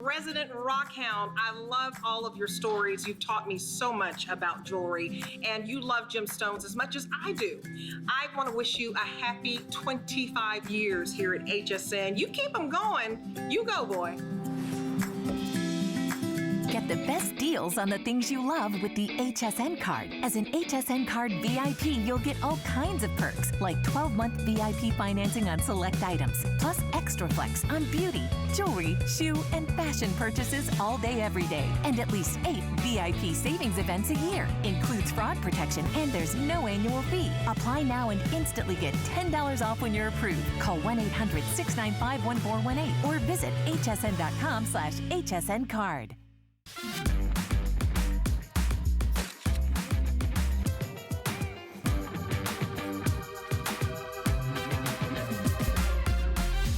Resident rock hound, I love all of your stories. You've taught me so much about jewelry, and you love gemstones as much as I do. I want to wish you a happy 25 years here at HSN. You keep them going. You go, boy. Get the best deals on the things you love with the HSN card. As an HSN card VIP, you'll get all kinds of perks, like 12-month VIP financing on select items, plus extra flex on beauty, jewelry, shoe, and fashion purchases all day, every day. And at least 8 VIP savings events a year. Includes fraud protection, and there's no annual fee. Apply now and instantly get $10 off when you're approved. Call 1-800-695-1418 or visit hsn.com/hsncard.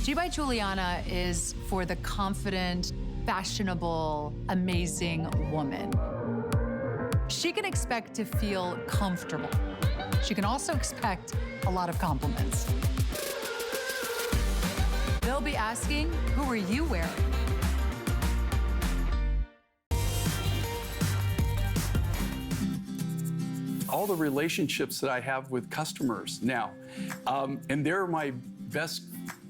G by Juliana is for the confident, fashionable, amazing woman. She can expect to feel comfortable. She can also expect a lot of compliments. They'll be asking, who are you wearing? All the relationships that I have with customers now, and they're my best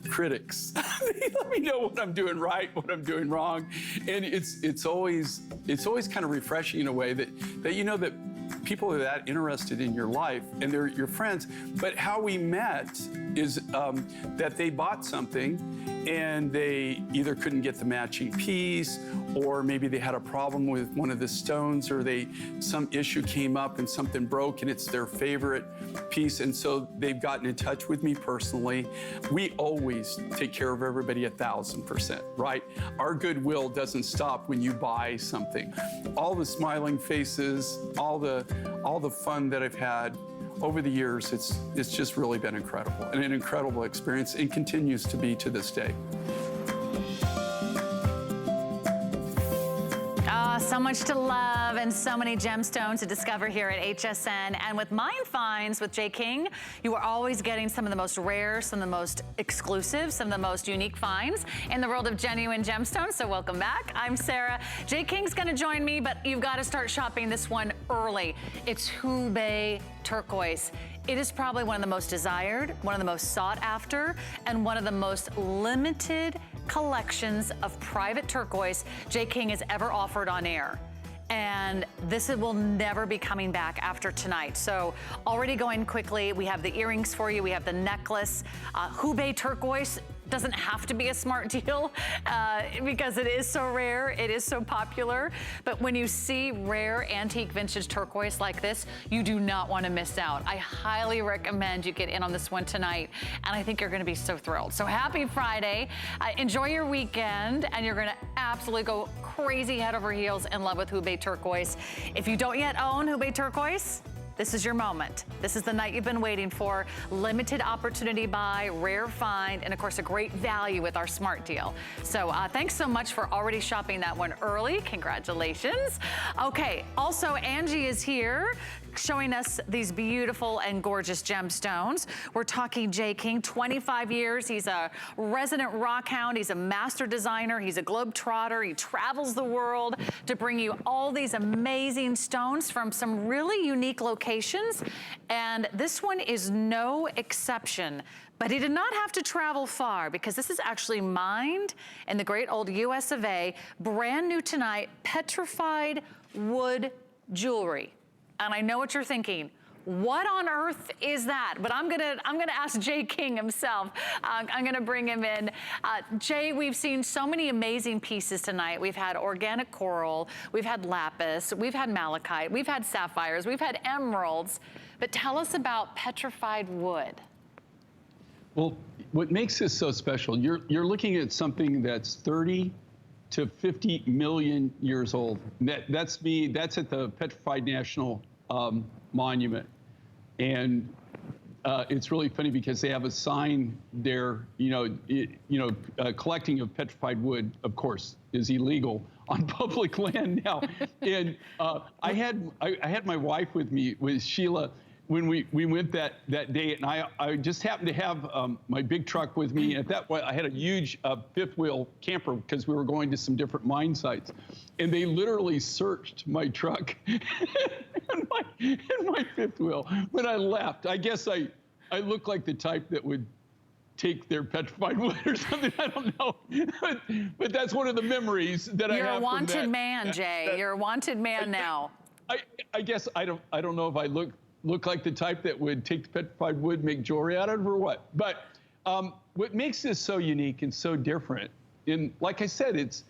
critics. They let me know what I'm doing right, what I'm doing wrong, and it's always kind of refreshing in a way that you know that people are that interested in your life and they're your friends. But how we met is that they bought something and they either couldn't get the matching piece, or maybe they had a problem with one of the stones, or some issue came up and something broke and it's their favorite piece, and so they've gotten in touch with me personally. We always take care of everybody 1,000%, right? Our goodwill doesn't stop when you buy something. All the smiling faces, all the fun that I've had over the years, it's just really been incredible, and an incredible experience, and continues to be to this day. So much to love and so many gemstones to discover here at HSN. And with Mind Finds with Jay King, you are always getting some of the most rare, some of the most exclusive, some of the most unique finds in the world of genuine gemstones. So welcome back. I'm Sarah. Jay King's gonna join me, but you've got to start shopping this one early. It's Hubei Turquoise. It is probably one of the most desired, one of the most sought after, and one of the most limited collections of private turquoise Jay King has ever offered on air. And this will never be coming back after tonight. So already going quickly, we have the earrings for you, we have the necklace. Hubei Turquoise doesn't have to be a smart deal because it is so rare, it is so popular. But when you see rare antique vintage turquoise like this, you do not want to miss out. I highly recommend you get in on this one tonight, and I think you're going to be so thrilled. So happy Friday, enjoy your weekend, and you're going to absolutely go crazy head over heels in love with Hubei Turquoise. If you don't yet own Hubei Turquoise, this is your moment. This is the night you've been waiting for. Limited opportunity buy, rare find, and of course a great value with our smart deal. So thanks so much for already shopping that one early. Congratulations. Okay, also Angie is here showing us these beautiful and gorgeous gemstones. We're talking Jay King, 25 years. He's a resident rock hound. He's a master designer. He's a globetrotter. He travels the world to bring you all these amazing stones from some really unique locations. And this one is no exception. But he did not have to travel far, because this is actually mined in the great old US of A, brand new tonight, Petrified Wood jewelry. And I know what you're thinking. What on earth is that? But I'm gonna ask Jay King himself. I'm gonna bring him in. Jay, we've seen so many amazing pieces tonight. We've had organic coral, we've had lapis, we've had malachite, we've had sapphires, we've had emeralds. But tell us about Petrified Wood. Well, what makes this so special, you're looking at something that's 30 to 50 million years old. That's at the Petrified National Monument. And it's really funny because they have a sign there, collecting of petrified wood, of course, is illegal on public land now. And I had my wife with me, with Sheila, when we went that day, and I just happened to have my big truck with me. At that point, I had a huge fifth wheel camper because we were going to some different mine sites, and they literally searched my truck and my fifth wheel when I left. I guess I look like the type that would take their petrified wood or something. I don't know, but that's one of the memories that I have. You're a wanted man, Jay. You're a wanted man now. I guess I don't know if I look like the type that would take the petrified wood, make jewelry out of it, or what. But what makes this so unique and so different, and like I said, it's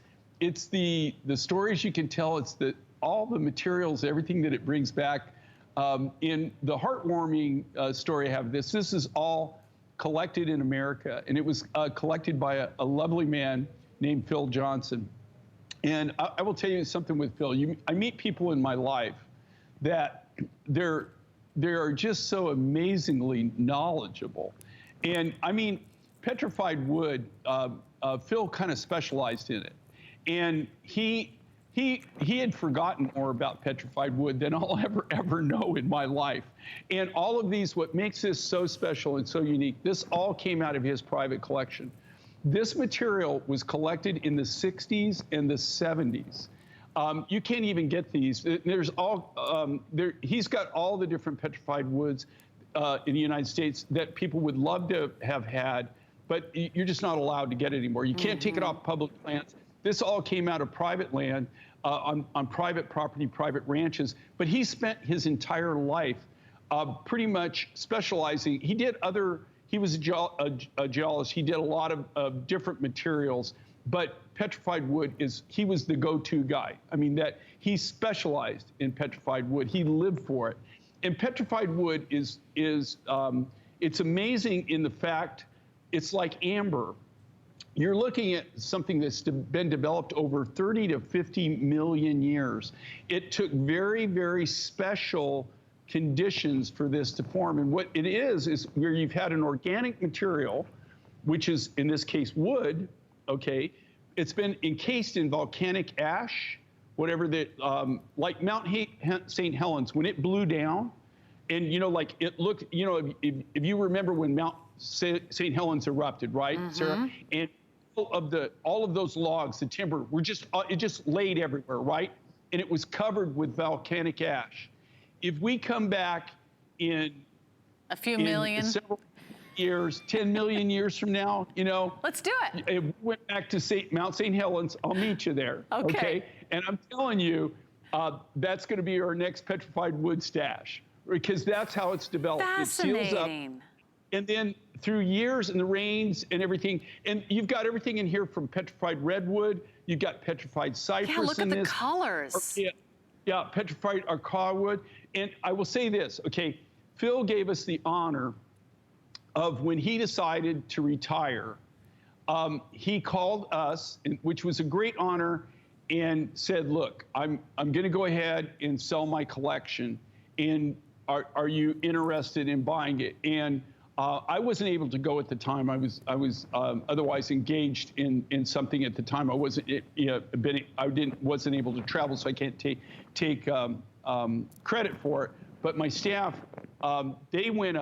the stories you can tell. It's all the materials, everything that it brings back. In the heartwarming story I have, this is all collected in America, and it was collected by a lovely man named Phil Johnson. And I will tell you something with Phil. I meet people in my life that they're just so amazingly knowledgeable. And I mean, petrified wood, Phil kind of specialized in it. And he had forgotten more about petrified wood than I'll ever know in my life. And all of these, what makes this so special and so unique, this all came out of his private collection. This material was collected in the 60s and the 70s. You can't even get these. There's all, he's got all the different petrified woods in the United States that people would love to have had, but you're just not allowed to get it anymore. You can't take it off public lands. This all came out of private land, on private property, private ranches. But he spent his entire life pretty much specializing. He was a geologist. He did a lot of different materials, but petrified wood he was the go-to guy. I mean, that he specialized in petrified wood. He lived for it. And petrified wood it's amazing in the fact it's like amber. You're looking at something that's been developed over 30 to 50 million years. It took very, very special conditions for this to form. And what it is where you've had an organic material, which is, in this case, wood, okay? It's been encased in volcanic ash, whatever that, like Mount St. Helens, when it blew down, and, like it looked, if you remember when Mount St. Helens erupted, right, Sarah? And all of those logs, the timber, it just laid everywhere, right? And it was covered with volcanic ash. If we come back in a few million several years, 10 million years from now, let's do it. If we went back to Mount St. Helens, I'll meet you there. Okay. And I'm telling you, that's going to be our next petrified wood stash, because that's how it's developed. Fascinating. It seals up. And then through years and the rains and everything, and you've got everything in here from petrified redwood, you've got petrified cypress in this. Yeah, look at the colors. Yeah, petrified archaea wood. And I will say this, okay, Phil gave us the honor of when he decided to retire, he called us, which was a great honor, and said, look, I'm going to go ahead and sell my collection, and are you interested in buying it? And I wasn't able to go at the time. I was otherwise engaged in something at the time. I wasn't able to travel, so I can't take credit for it. But my staff, they went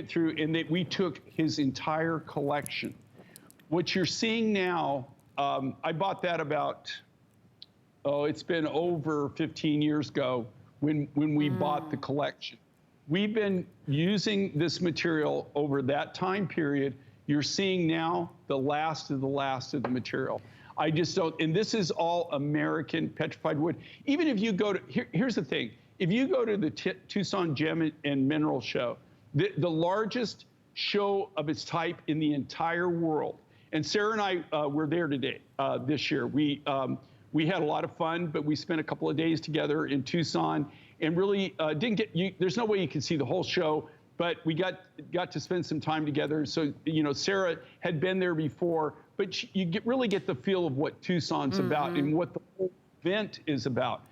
through, and we took his entire collection. What you're seeing now, I bought that about, it's been over 15 years ago when we bought the collection. We've been using this material over that time period. You're seeing now the last of the material. I just don't, and this is all American petrified wood. Even if you go to, here's the thing, if you go to the Tucson Gem and Mineral Show, the largest show of its type in the entire world, and Sarah and I were there today, this year. We had a lot of fun, but we spent a couple of days together in Tucson, and really didn't get, there's no way you can see the whole show, but we got to spend some time together. So, Sarah had been there before, but you really get the feel of what Tucson's about and what the whole event is about.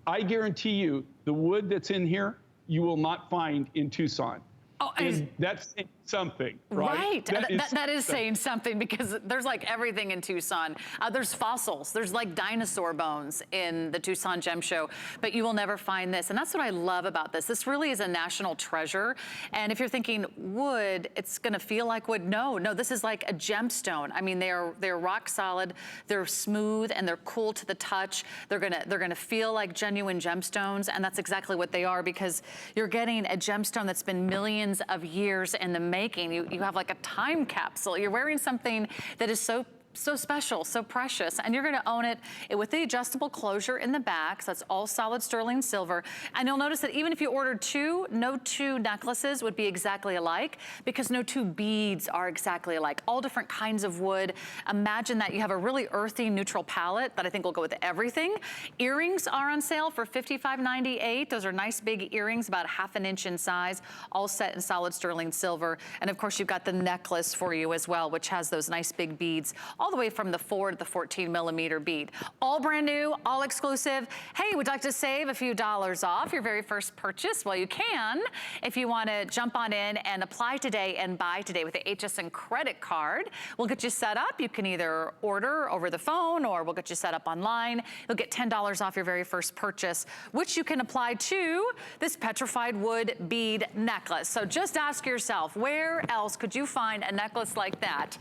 I guarantee you, the wood that's in here, you will not find in Tucson. Oh, and that something, right? That is saying something, because there's like everything in Tucson. There's fossils, there's like dinosaur bones in the Tucson Gem Show, but you will never find this. And that's what I love about this. This really is a national treasure. And if you're thinking wood, it's gonna feel like wood. No, this is like a gemstone. I mean, they're rock solid, they're smooth, and they're cool to the touch. They're gonna feel like genuine gemstones, and that's exactly what they are, because you're getting a gemstone that's been millions of years in the making. You have like a time capsule. You're wearing something that is so special, so precious, and you're gonna own it with the adjustable closure in the back, so that's all solid sterling silver. And you'll notice that even if you ordered two, no two necklaces would be exactly alike, because no two beads are exactly alike. All different kinds of wood. Imagine that you have a really earthy, neutral palette that I think will go with everything. Earrings are on sale for $55.98. Those are nice big earrings, about 1/2 inch in size, all set in solid sterling silver. And of course, you've got the necklace for you as well, which has those nice big beads, all the way from the 4 to the 14mm bead. All brand new, all exclusive. Hey, would you like to save a few dollars off your very first purchase? Well, you can if you want to jump on in and apply today and buy today with the HSN credit card. We'll get you set up. You can either order over the phone, or we'll get you set up online. You'll get $10 off your very first purchase, which you can apply to this Petrified Wood bead necklace. So just ask yourself, where else could you find a necklace like that?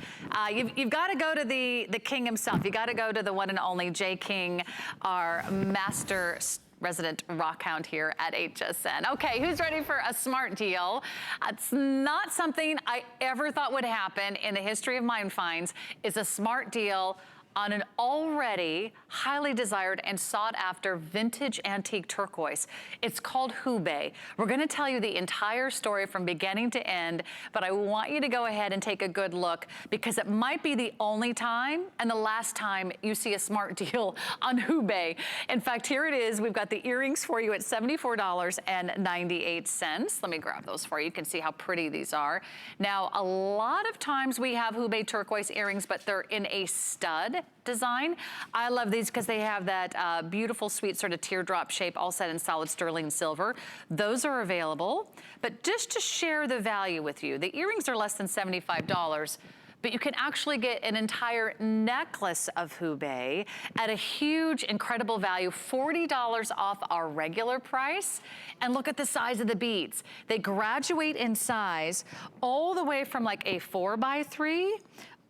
You've got to go to the king himself. You got to go to the one and only J. King, our master resident rock hound here at HSN. Okay, who's ready for a smart deal? It's not something I ever thought would happen in the history of Mine Finds. It's a smart deal on an already highly desired and sought after vintage antique turquoise. It's called Hubei. We're gonna tell you the entire story from beginning to end, but I want you to go ahead and take a good look, because it might be the only time and the last time you see a smart deal on Hubei. In fact, here it is. We've got the earrings for you at $74.98. Let me grab those for you. You can see how pretty these are. Now, a lot of times we have Hubei turquoise earrings, but they're in a stud design. I love these because they have that beautiful, sweet sort of teardrop shape, all set in solid sterling silver. Those are available. But just to share the value with you, the earrings are less than $75, but you can actually get an entire necklace of Hubei at a huge, incredible value, $40 off our regular price. And look at the size of the beads. They graduate in size all the way from like a 4x3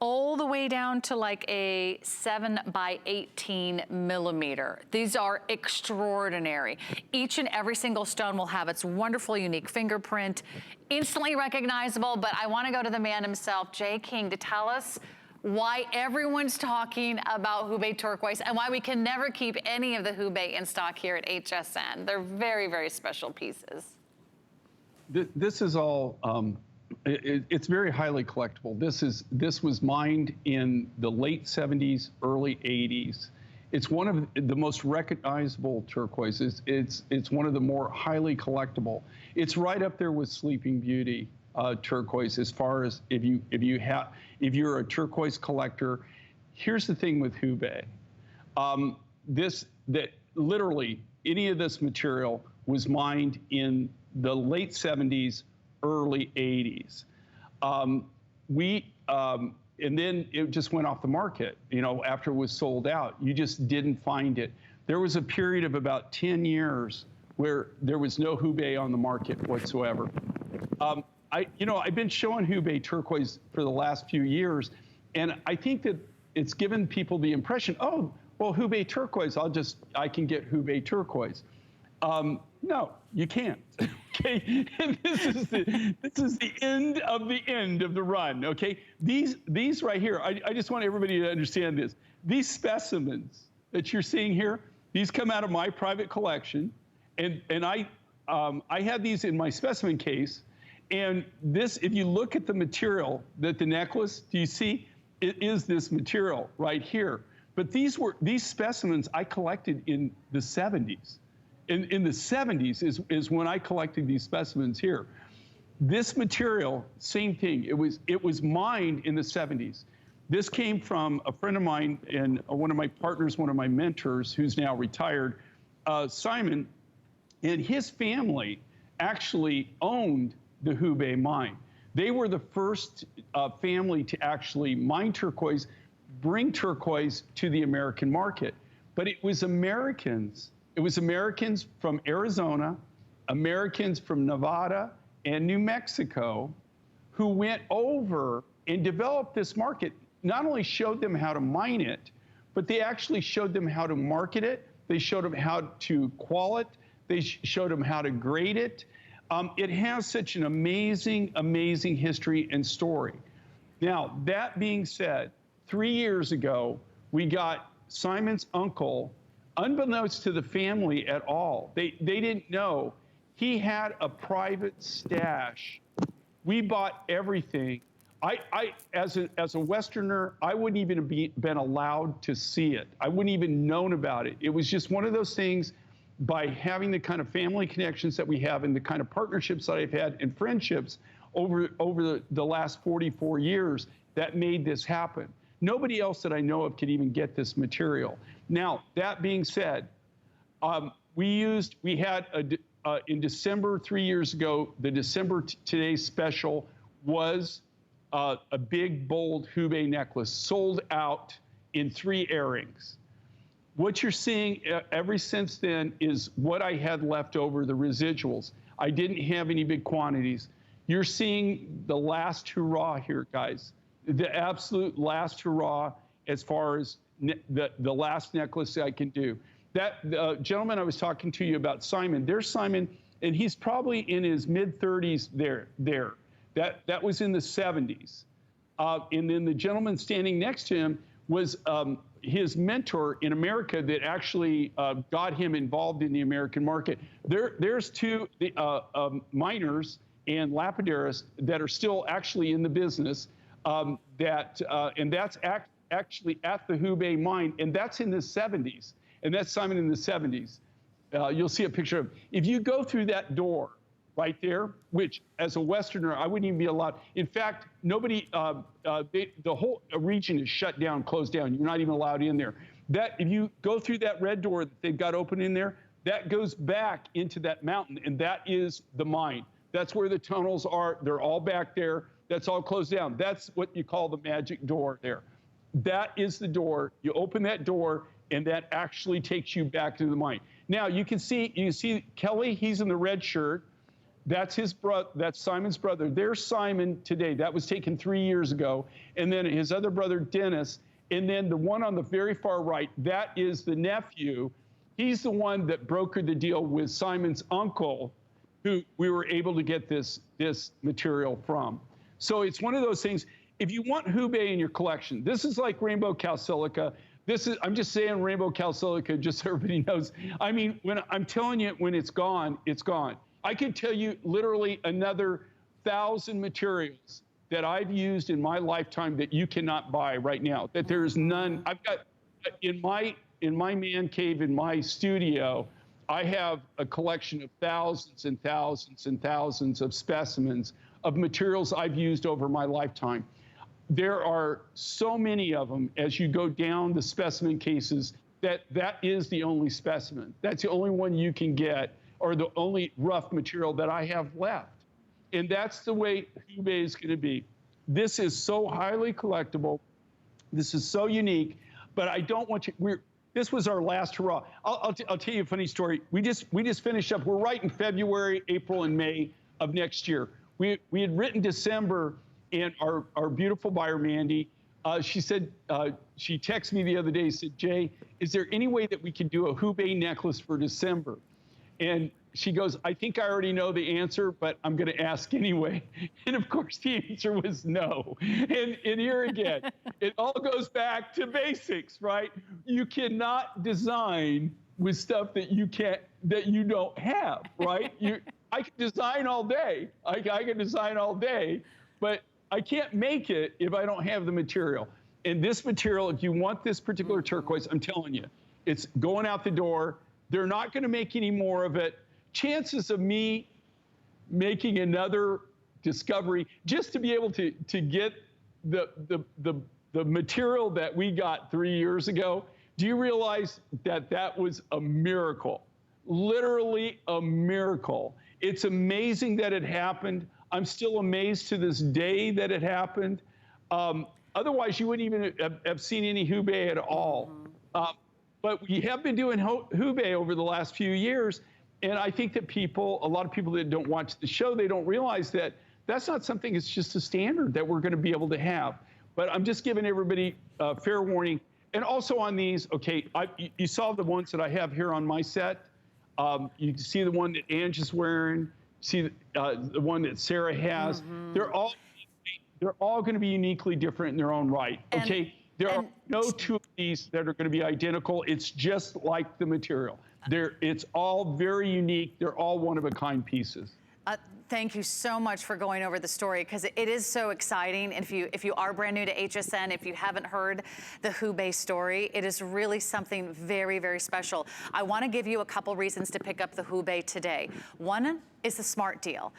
all the way down to like a 7x18mm. These are extraordinary. Each and every single stone will have its wonderful, unique fingerprint, instantly recognizable, but I wanna go to the man himself, J. King, to tell us why everyone's talking about Hubei turquoise and why we can never keep any of the Hubei in stock here at HSN. They're very, very special pieces. This is all, it's very highly collectible. This was mined in the late 70s, early 80s. It's one of the most recognizable turquoises. It's one of the more highly collectible. It's right up there with Sleeping Beauty turquoise as far as if you're a turquoise collector. Here's the thing with Hubei. Literally any of this material was mined in the late 70s, early 80s. And then it just went off the market, you know, after it was sold out. You just didn't find it. There was a period of about 10 years where there was no Hubei on the market whatsoever. I've been showing Hubei turquoise for the last few years, and I think that it's given people the impression, oh, well, Hubei turquoise, I can get Hubei turquoise. No, you can't. Okay, this is the end of the run. Okay, these right here. I just want everybody to understand this. These specimens that you're seeing here, these come out of my private collection, and I had these in my specimen case. And this, if you look at the material that the necklace, do you see? It is this material right here. But these specimens I collected in the 70s. In the 70s is when I collected these specimens here. This material, same thing. It was mined in the 70s. This came from a friend of mine and one of my partners, one of my mentors, who's now retired, Simon, and his family actually owned the Hubei mine. They were the first family to actually mine turquoise, bring turquoise to the American market. But it was Americans. It was Americans from Arizona, Americans from Nevada and New Mexico who went over and developed this market. Not only showed them how to mine it, but they actually showed them how to market it. They showed them how to qual it. They showed them how to grade it. It has such an amazing, amazing history and story. Now, that being said, 3 years ago, we got Simon's uncle, unbeknownst to the family at all. They didn't know. He had a private stash. We bought everything. As a Westerner, I wouldn't even have been allowed to see it. I wouldn't even known about it. It was just one of those things, by having the kind of family connections that we have and the kind of partnerships that I've had and friendships over the last 44 years, that made this happen. Nobody else that I know of could even get this material. Now, that being said, we had in December 3 years ago, the December today's special was a big, bold Hubei necklace, sold out in 3 airings. What you're seeing ever since then is what I had left over, the residuals. I didn't have any big quantities. You're seeing the last hurrah here, guys. The absolute last hurrah as far as the last necklace I can do. That gentleman I was talking to you about, Simon, there's Simon, and he's probably in his mid-30s there. That was in the 70s. And then the gentleman standing next to him was his mentor in America that actually got him involved in the American market. There's 2 miners and lapidaries that are still actually in the business, and that's actually at the Hubei mine, and that's in the 70s. And that's Simon in the 70s. You'll see a picture of him. If you go through that door right there, which as a Westerner, I wouldn't even be allowed. In fact, nobody, the whole region is shut down, closed down. You're not even allowed in there. If you go through that red door that they've got open in there, that goes back into that mountain, and that is the mine. That's where the tunnels are. They're all back there. That's all closed down. That's what you call the magic door there. That is the door. You open that door, and that actually takes you back to the mine. Now, you see Kelly, he's in the red shirt. That's his brother. That's Simon's brother. There's Simon today. That was taken 3 years ago. And then his other brother, Dennis. And then the one on the very far right, that is the nephew. He's the one that brokered the deal with Simon's uncle, who we were able to get this material from. So it's one of those things. If you want Hubei in your collection, this is like rainbow calsilica. I'm just saying rainbow calsilica just so everybody knows. I mean, when I'm telling you, when it's gone, it's gone. I could tell you literally another 1,000 materials that I've used in my lifetime that you cannot buy right now, that there's none. I've got, in my man cave, in my studio, I have a collection of thousands and thousands and thousands of specimens of materials I've used over my lifetime. There are so many of them as you go down the specimen cases that is the only specimen. That's the only one you can get, or the only rough material that I have left. And that's the way Hubei is going to be. This is so highly collectible. This is so unique, but I don't want you, this was our last hurrah. I'll tell you a funny story. We just finished up. We're right in February, April, and May of next year. We had written December, and our beautiful buyer, Mandy, she said, she texted me the other day, said, Jay, is there any way that we can do a Hubei necklace for December? And she goes, I think I already know the answer, but I'm going to ask anyway. And of course, the answer was no. And here again, it all goes back to basics, right? You cannot design with stuff that you don't have, right? I can design all day. I can design all day, but I can't make it if I don't have the material. And this material, if you want this particular turquoise, I'm telling you, it's going out the door. They're not going to make any more of it. Chances of me making another discovery just to be able to get the material that we got 3 years ago. Do you realize that was a miracle? Literally a miracle. It's amazing that it happened. I'm still amazed to this day that it happened. Otherwise, you wouldn't even have seen any Hubei at all. But we have been doing Hubei over the last few years, and I think that a lot of people that don't watch the show, they don't realize that that's not something, it's just a standard that we're going to be able to have. But I'm just giving everybody fair warning. And also on these, okay, you saw the ones that I have here on my set. You can see the one that Ange is wearing, see the one that Sarah has. They're all going to be uniquely different in their own right, okay? There are no two of these that are going to be identical. It's just like the material. It's all very unique. They're all one-of-a-kind pieces. Thank you so much for going over the story, because it is so exciting. If you are brand new to HSN, if you haven't heard the Hubei story, it is really something very, very special. I want to give you a couple reasons to pick up the Hubei today. One is the smart deal.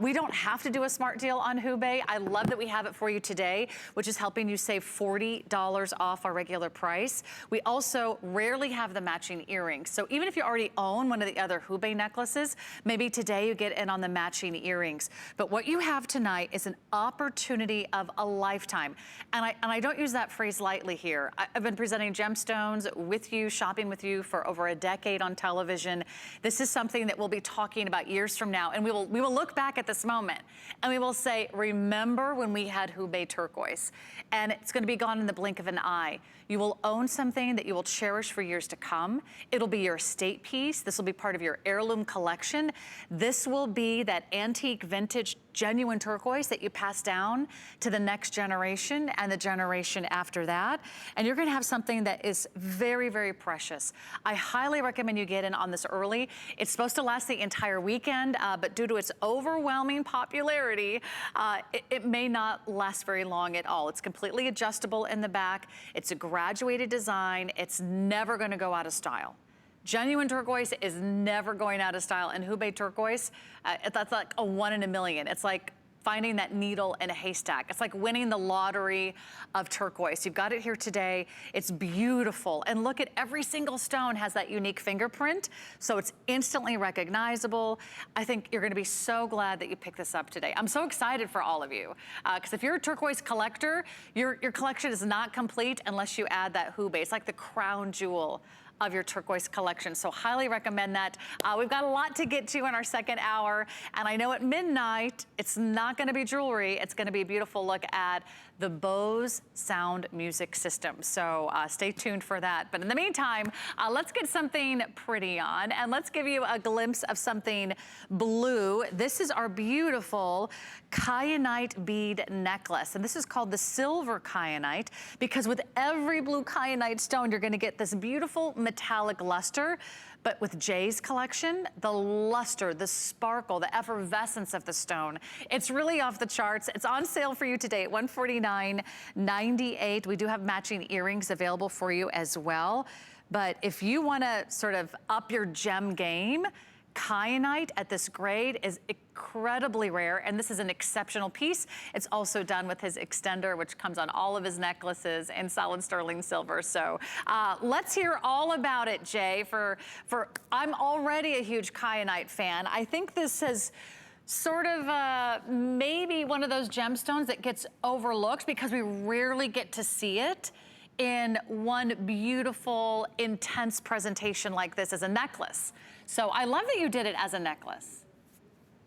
We don't have to do a smart deal on Hubei. I love that we have it for you today, which is helping you save $40 off our regular price. We also rarely have the matching earrings. So even if you already own one of the other Hubei necklaces, maybe today you get in on the matching earrings. But what you have tonight is an opportunity of a lifetime. And I don't use that phrase lightly here. I've been presenting gemstones with you, shopping with you for over a decade on television. This is something that we'll be talking about years from now, and we will look back at this moment and we will say, remember when we had Hubei Turquoise? And it's going to be gone in the blink of an eye. You will own something that you will cherish for years to come. It'll be your estate piece. This will be part of your heirloom collection. This will be that antique, vintage, genuine turquoise that you pass down to the next generation and the generation after that. And you're going to have something that is very, very precious. I highly recommend you get in on this early. It's supposed to last the entire weekend, but due to its overwhelming popularity, it may not last very long at all. It's completely adjustable in the back. It's a graduated design. It's never going to go out of style. Genuine turquoise is never going out of style, and Hubei turquoise, that's like a 1 in a million. It's like finding that needle in a haystack. It's like winning the lottery of turquoise. You've got it here today. It's beautiful. And look at every single stone has that unique fingerprint, so it's instantly recognizable. I think you're gonna be so glad that you picked this up today. I'm so excited for all of you, because if you're a turquoise collector, your collection is not complete unless you add that Hubei. It's like the crown jewel of your turquoise collection. So highly recommend that. We've got a lot to get to in our second hour. And I know at midnight, it's not gonna be jewelry. It's gonna be a beautiful look at the Bose sound music system. So stay tuned for that. But in the meantime, let's get something pretty on, and let's give you a glimpse of something blue. This is our beautiful Kyanite bead necklace. And this is called the silver Kyanite, because with every blue Kyanite stone, you're gonna get this beautiful metallic luster. But with Jay's collection, the luster, the sparkle, the effervescence of the stone, it's really off the charts. It's on sale for you today at $149.98. We do have matching earrings available for you as well. But if you wanna sort of up your gem game, Kyanite at this grade is incredibly rare, and this is an exceptional piece. It's also done with his extender, which comes on all of his necklaces in solid sterling silver. So let's hear all about it, Jay. I'm already a huge Kyanite fan. I think this is sort of maybe one of those gemstones that gets overlooked because we rarely get to see it in one beautiful, intense presentation like this as a necklace. So I love that you did it as a necklace.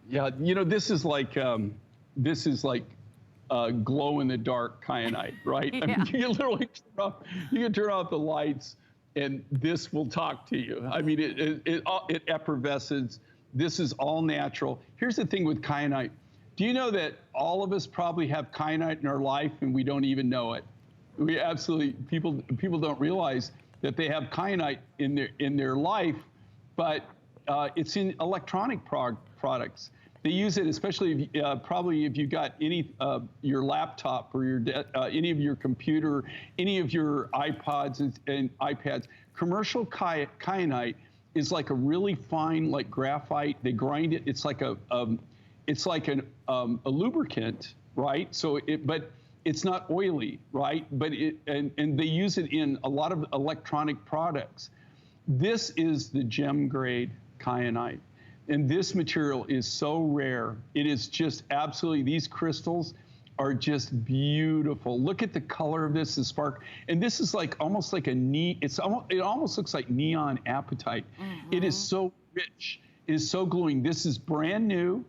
Yeah, you know, this is like glow in the dark Kyanite, right? Yeah. I mean, you can turn off the lights and this will talk to you. I mean, it effervesces. This is all natural. Here's the thing with Kyanite. Do you know that all of us probably have Kyanite in our life and we don't even know it? We absolutely, people don't realize that they have Kyanite in their life, but it's in electronic products. They use it, especially probably if you got any your laptop or your any of your computer, any of your iPods and iPads. Commercial Kyanite is like a really fine, like graphite. They grind it. It's like a lubricant, right? So but it's not oily, right? But and they use it in a lot of electronic products. This is the gem grade Kyanite. And this material is so rare. It is just absolutely, these crystals are just beautiful. Look at the color of this, the spark. And this is like almost like it almost looks like neon apatite. It is so rich. It is so glowing. This is brand new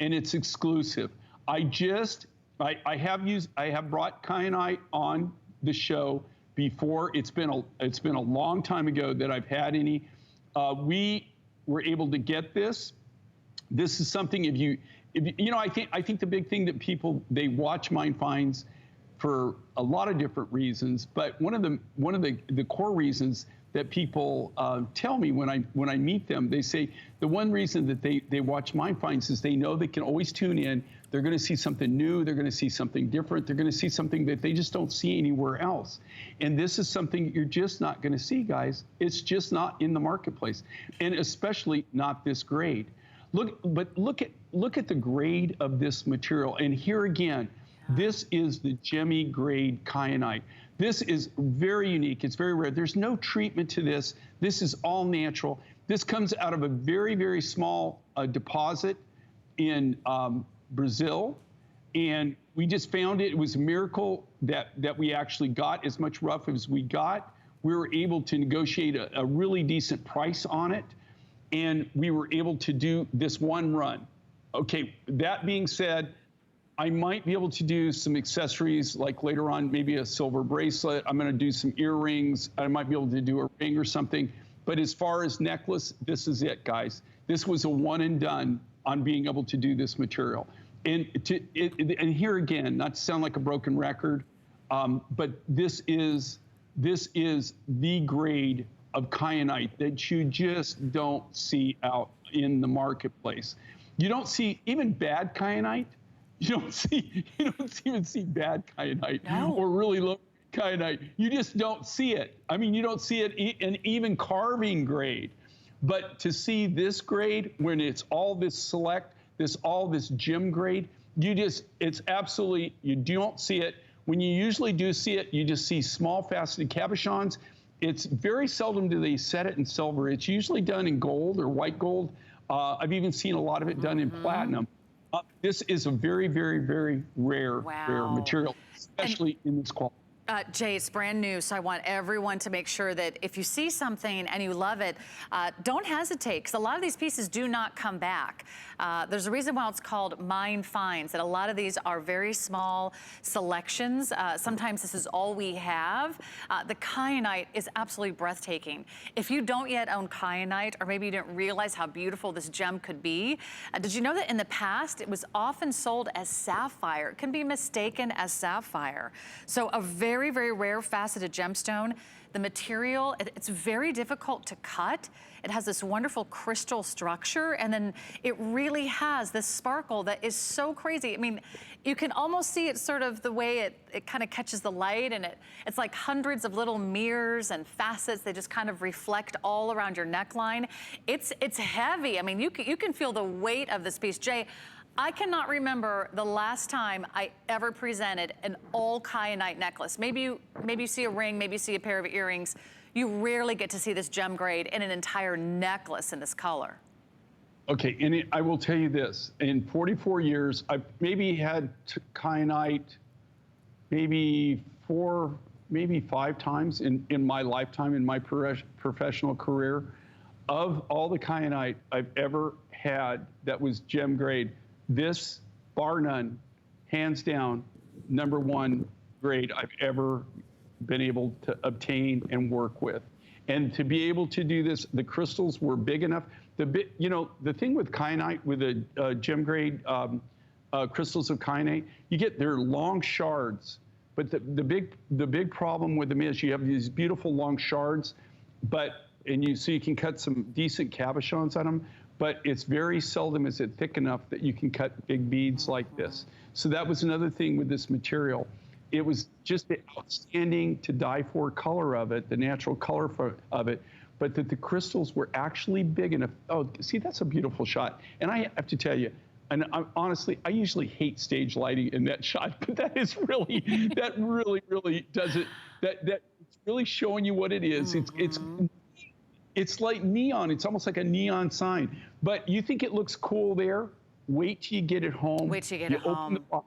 and it's exclusive. I have brought Kyanite on the show before. It's been a long time ago that I've had any. We were able to get this. This is something I think the big thing that people, they watch Mine Finds for a lot of different reasons, but one of the core reasons that people tell me when I meet them, they say the one reason that they watch Mine Finds is they know they can always tune in. They're going to see something new. They're going to see something different. They're going to see something that they just don't see anywhere else. And this is something you're just not going to see, guys. It's just not in the marketplace, and especially not this grade. Look at the grade of this material. And here again, this is the gemmy grade kyanite. This is very unique. It's very rare. There's no treatment to this. This is all natural. This comes out of a very, very small deposit in Brazil. And we just found it. It was a miracle that we actually got as much rough as we got. We were able to negotiate a really decent price on it. And we were able to do this one run. Okay, that being said, I might be able to do some accessories, like later on, maybe a silver bracelet. I'm gonna do some earrings. I might be able to do a ring or something. But as far as necklace, this is it, guys. This was a one and done on being able to do this material. And here again, not to sound like a broken record, but this is the grade of kyanite that you just don't see out in the marketplace. You don't see even bad kyanite. You don't even see bad kyanite or really low kyanite. You just don't see it. I mean, you don't see it in even carving grade. But to see this grade when it's all this select, all this gem grade, it's absolutely, you don't see it. When you usually do see it, you just see small faceted cabochons. It's very seldom do they set it in silver. It's usually done in gold or white gold. I've even seen a lot of it done in platinum. This is a very, very, very rare material, especially in this quality. Jay, it's brand new, so I want everyone to make sure that if you see something and you love it, don't hesitate, because a lot of these pieces do not come back. There's a reason why it's called Mine Finds, and a lot of these are very small selections. Sometimes this is all we have. The kyanite is absolutely breathtaking. If you don't yet own kyanite, or maybe you didn't realize how beautiful this gem could be, did you know that in the past, it was often sold as sapphire? It can be mistaken as sapphire. So a very, very rare faceted gemstone. The material, it's very difficult to cut. It has this wonderful crystal structure, and then it really has this sparkle that is so crazy. I mean, you can almost see it sort of the way it kind of catches the light, and it's like hundreds of little mirrors and facets. They just kind of reflect all around your neckline. It's heavy. I mean, you can feel the weight of this piece. Jay, I cannot remember the last time I ever presented an all kyanite necklace. Maybe you see a ring, maybe you see a pair of earrings. You rarely get to see this gem grade in an entire necklace in this color. Okay, and I will tell you this, in 44 years, I've maybe had kyanite maybe 4, maybe 5 times in my lifetime, in my professional career. Of all the kyanite I've ever had that was gem grade, this, bar none, hands down, ¡1 grade I've ever been able to obtain and work with. And to be able to do this, the crystals were big enough. The thing with kyanite, with the gem grade crystals of kyanite, they're long shards. But the big problem with them is you have these beautiful long shards, so you can cut some decent cabochons on them, but it's very seldom is it thick enough that you can cut big beads like this. So that was another thing with this material. It was just the outstanding to die for color of it, the natural color of it, but that the crystals were actually big enough. Oh, see, that's a beautiful shot. And I have to tell you, and honestly, I usually hate stage lighting in that shot, but that is really, that really does it. That it's really showing you what it is. It's like neon. It's almost like a neon sign. But you think it looks cool there? Wait till you get it home. Wait till you get it open home. the box.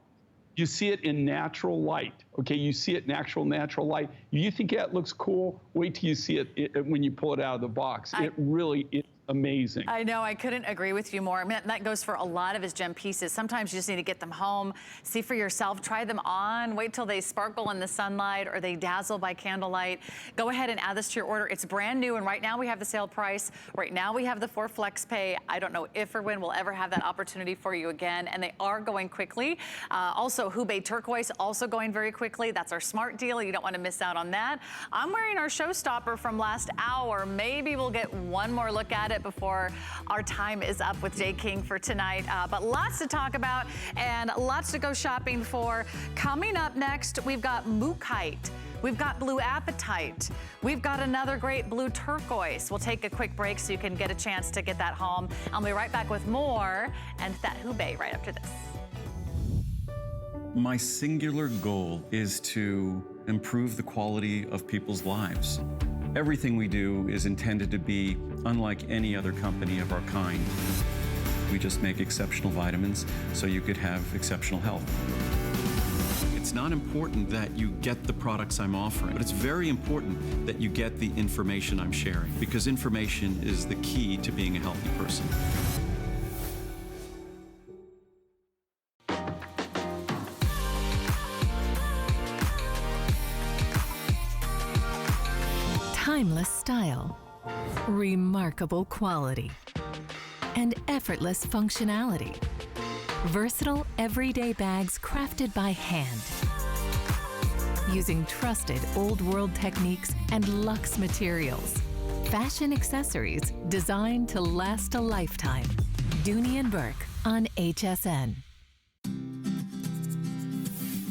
You see it in natural light. Okay, you see it in actual natural light. You think that looks cool? Wait till you see it when you pull it out of the box. It really is amazing. I know, I couldn't agree with you more. I mean, that goes for a lot of his gem pieces. Sometimes you just need to get them home, see for yourself, try them on, wait till they sparkle in the sunlight or they dazzle by candlelight. Go ahead and add this to your order. It's brand new, and right now we have the sale price. Right now we have the 4 flex pay. I don't know if or when we'll ever have that opportunity for you again, and they are going quickly. Also, Hubei Turquoise also going very quickly. That's our smart deal. You don't want to miss out on that. I'm wearing our showstopper from last hour. Maybe we'll get one more look at it before our time is up with Jay King for tonight. But lots to talk about and lots to go shopping for. Coming up next, we've got Moochite. We've got blue apatite. We've got another great blue turquoise. We'll take a quick break so you can get a chance to get that home. I'll be right back with more and that Hubei right after this. My singular goal is to improve the quality of people's lives. Everything we do is intended to be unlike any other company of our kind. We just make exceptional vitamins so you could have exceptional health. It's not important that you get the products I'm offering, but it's very important that you get the information I'm sharing, because information is the key to being a healthy person. Timeless style, remarkable quality, and effortless functionality. Versatile, everyday bags crafted by hand. Using trusted old world techniques and luxe materials. Fashion accessories designed to last a lifetime. Dooney and Burke on HSN.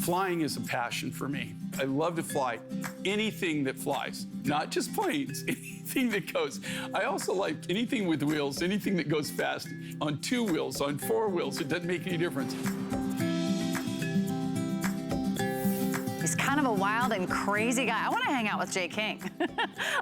Flying is a passion for me. I love to fly. Anything that flies, not just planes, anything that goes. I also like anything with wheels, anything that goes fast, on 2 wheels, on 4 wheels, it doesn't make any difference. He's kind of a wild and crazy guy. I want to hang out with Jay King.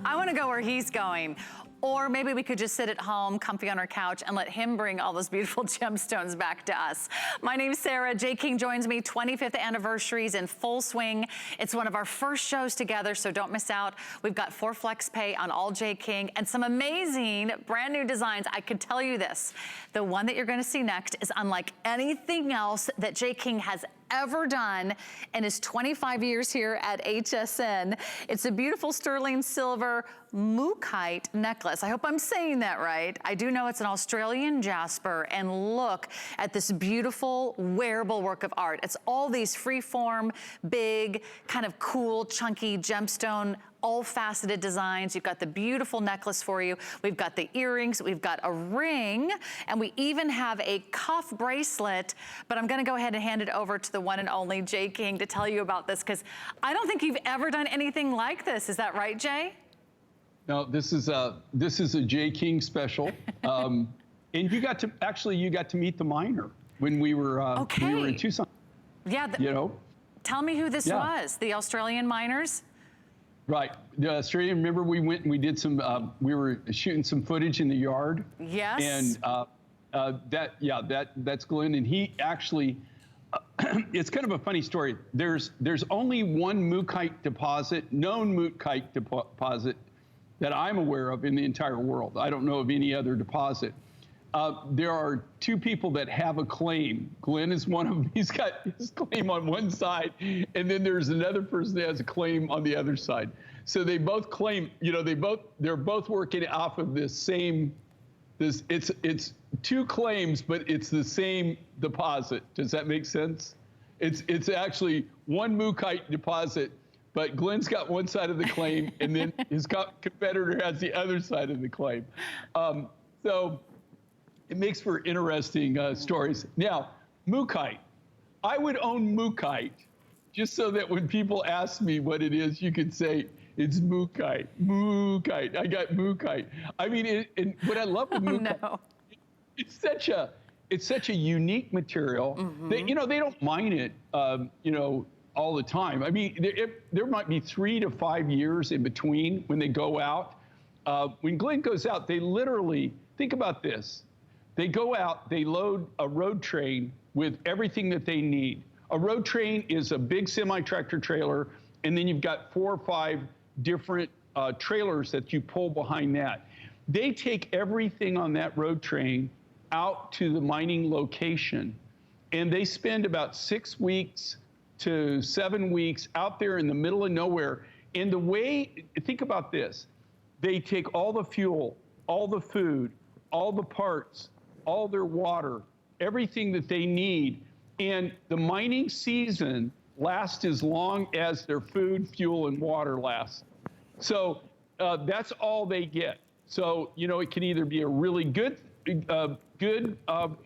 I want to go where he's going. Or maybe we could just sit at home, comfy on our couch, and let him bring all those beautiful gemstones back to us. My name's Sarah. Jay King joins me. 25th anniversaries in full swing. It's one of our first shows together, so don't miss out. We've got 4 flex pay on all Jay King and some amazing brand new designs. I can tell you this, the one that you're going to see next is unlike anything else that Jay King has ever done in his 25 years here at HSN. It's a beautiful sterling silver Moochite necklace. I hope I'm saying that right. I do know it's an Australian jasper, and look at this beautiful wearable work of art. It's all these free-form, big, kind of cool, chunky gemstone, all faceted designs. You've got the beautiful necklace for you. We've got the earrings, we've got a ring, and we even have a cuff bracelet. But I'm gonna go ahead and hand it over to the one and only Jay King to tell you about this, because I don't think you've ever done anything like this. Is that right, Jay? No, this is a Jay King special. And you got to meet the miner when we were in Tucson. Yeah, you know. Tell me who this was, the Australian miners? Right. The Australian, remember we went and we did some, we were shooting some footage in the yard. Yes. And that's Glenn. And he actually, it's kind of a funny story. There's only one Moochite deposit, known Moochite deposit that I'm aware of in the entire world. I don't know of any other deposit. There are 2 people that have a claim. Glenn is one of them. He's got his claim on one side, and then there's another person that has a claim on the other side. So they both claim, you know, they're both working off of this same, it's 2 claims, but it's the same deposit. Does that make sense? It's actually one Moochite deposit, but Glenn's got one side of the claim, and then his competitor has the other side of the claim. So it makes for interesting stories. Now, Moochite. I would own Moochite just so that when people ask me what it is, you could say, it's Moochite. Moochite. I got Moochite. I mean, and what I love with Moochite, it's such a unique material that, you know, they don't mine it, you know, all the time. I mean, there might be 3 to 5 years in between when they go out. when Glenn goes out, they literally, think about this. They go out, they load a road train with everything that they need. A road train is a big semi-tractor trailer, and then you've got 4 or 5 different trailers that you pull behind that. They take everything on that road train out to the mining location, and they spend about 6 weeks to 7 weeks out there in the middle of nowhere. And the way, think about this, they take all the fuel, all the food, all the parts, all their water, everything that they need, and the mining season lasts as long as their food, fuel, and water lasts. So that's all they get. So, you know, it can either be a really good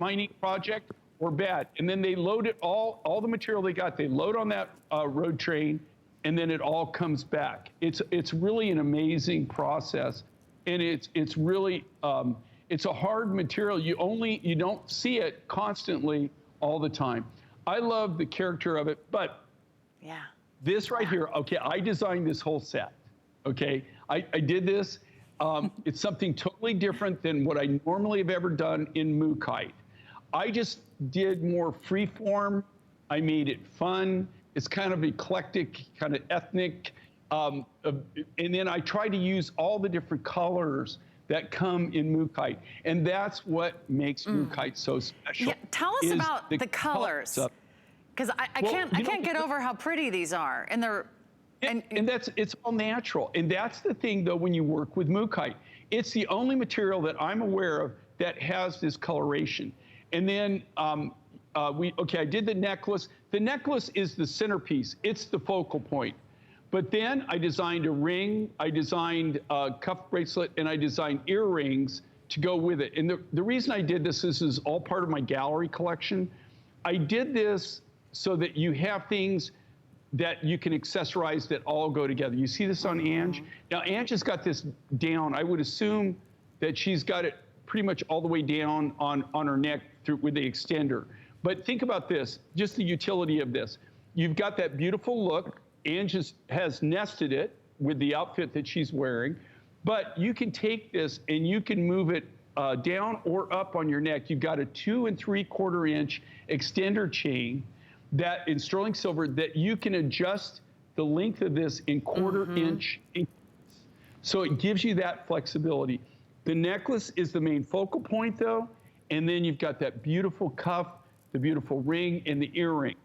mining project or bad. And then they load it all the material they got, they load on that road train, and then it all comes back. It's really an amazing process. And it's really, it's a hard material. You don't see it constantly all the time. I love the character of it, but yeah, this right here, okay, I designed this whole set, okay? I did this. It's something totally different than what I normally have ever done in Moochite. I just did more freeform. I made it fun. It's kind of eclectic, kind of ethnic. And then I try to use all the different colors that come in Moochite. And that's what makes Moochite so special. Yeah, tell us about the colors. Because I can't get over how pretty these are. And they're and it's all natural. And that's the thing, though, when you work with Moochite. It's the only material that I'm aware of that has this coloration. And then, I did the necklace. The necklace is the centerpiece. It's the focal point. But then I designed a ring, I designed a cuff bracelet, and I designed earrings to go with it. And the reason I did this is all part of my gallery collection. I did this so that you have things that you can accessorize that all go together. You see this on Ange? Now, Ange has got this down. I would assume that she's got it pretty much all the way down on her neck with the extender. But think about this, just the utility of this. You've got that beautiful look. Ange has nested it with the outfit that she's wearing, but you can take this and you can move it down or up on your neck. You've got a 2 3/4 inch extender chain that in sterling silver that you can adjust the length of this in 1/4 inch increments. So it gives you that flexibility. The necklace is the main focal point, though, and then you've got that beautiful cuff, the beautiful ring, and the earring.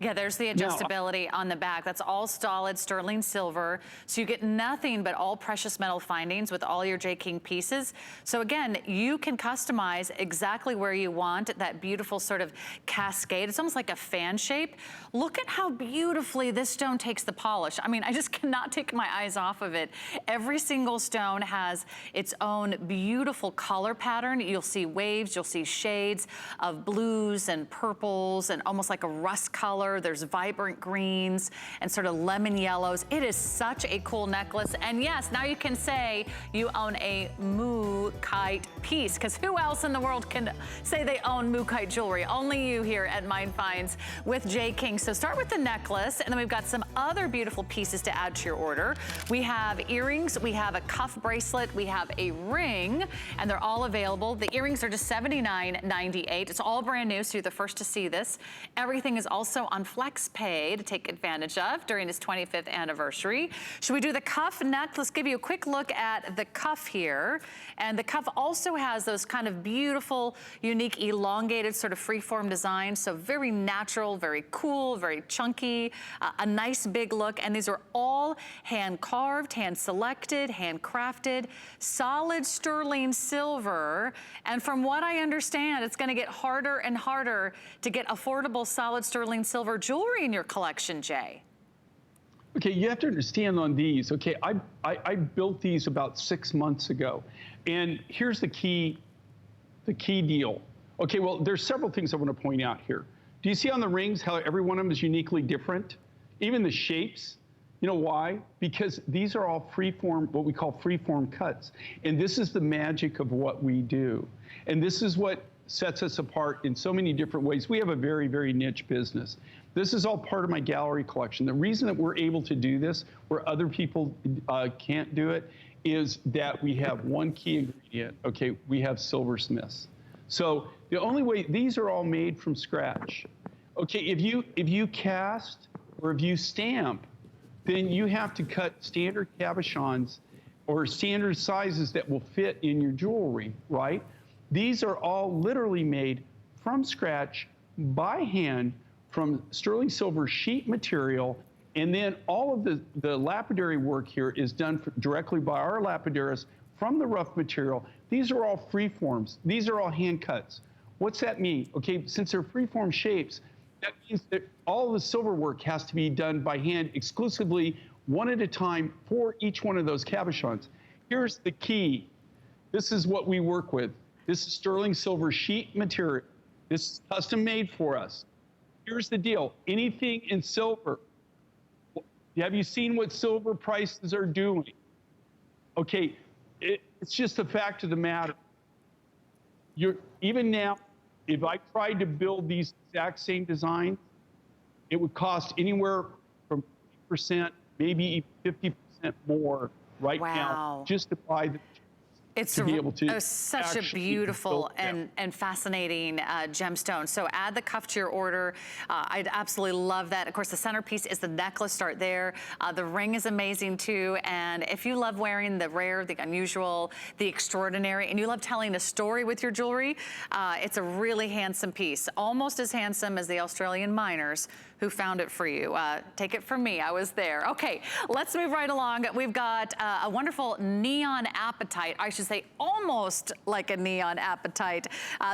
Yeah, there's the adjustability on the back. That's all solid sterling silver. So you get nothing but all precious metal findings with all your J. King pieces. So again, you can customize exactly where you want that beautiful sort of cascade. It's almost like a fan shape. Look at how beautifully this stone takes the polish. I mean, I just cannot take my eyes off of it. Every single stone has its own beautiful color pattern. You'll see waves, you'll see shades of blues and purples and almost like a rust color. There's vibrant greens and sort of lemon yellows. It is such a cool necklace. And yes, now you can say you own a Moochite piece, because who else in the world can say they own Moochite jewelry? Only you here at Mind Finds with J. King. So start with the necklace, and then we've got some other beautiful pieces to add to your order. We have earrings, we have a cuff bracelet, we have a ring, and they're all available. The earrings are just $79.98. It's all brand new, so you're the first to see this. Everything is also on FlexPay to take advantage of during his 25th anniversary. Should we do the cuff next? Let's give you a quick look at the cuff here. And the cuff also has those kind of beautiful, unique, elongated sort of freeform designs. So very natural, very cool, very chunky, a nice big look. And these are all hand carved, hand selected, hand crafted, solid sterling silver. And from what I understand, it's gonna get harder and harder to get affordable solid sterling silver jewelry in your collection, Jay. Okay, you have to understand on these, okay, I built these about 6 months ago. And here's the key deal. Okay, well, there's several things I want to point out here. Do you see on the rings how every one of them is uniquely different? Even the shapes. You know why? Because these are all freeform, what we call freeform cuts. And this is the magic of what we do. And this is what sets us apart in so many different ways. We have a very, very niche business. This is all part of my gallery collection. The reason that we're able to do this where other people can't do it is that we have one key ingredient. Okay, we have silversmiths. So the only way, these are all made from scratch. Okay, if you cast or if you stamp, then you have to cut standard cabochons or standard sizes that will fit in your jewelry, right? These are all literally made from scratch by hand from sterling silver sheet material, and then all of the lapidary work here is done directly by our lapidarists from the rough material. These are all free forms. These are all hand cuts. What's that mean? Okay, since they're freeform shapes, that means that all the silver work has to be done by hand exclusively, one at a time for each one of those cabochons. Here's the key. This is what we work with. This is sterling silver sheet material. This is custom made for us. Here's the deal. Anything in silver, have you seen what silver prices are doing? Okay, it's just a fact of the matter. Even now, if I tried to build these exact same designs, it would cost anywhere from 50%, maybe 50% more right now just to buy the It's to be able to such a beautiful and fascinating gemstone. So add the cuff to your order. I'd absolutely love that. Of course, the centerpiece is the necklace. Start there. The ring is amazing too. And if you love wearing the rare, the unusual, the extraordinary, and you love telling a story with your jewelry, it's a really handsome piece. Almost as handsome as the Australian miners who found it for you. Take it from me, I was there. Okay, let's move right along. We've got a wonderful neon apatite. I should say almost like a neon apatite.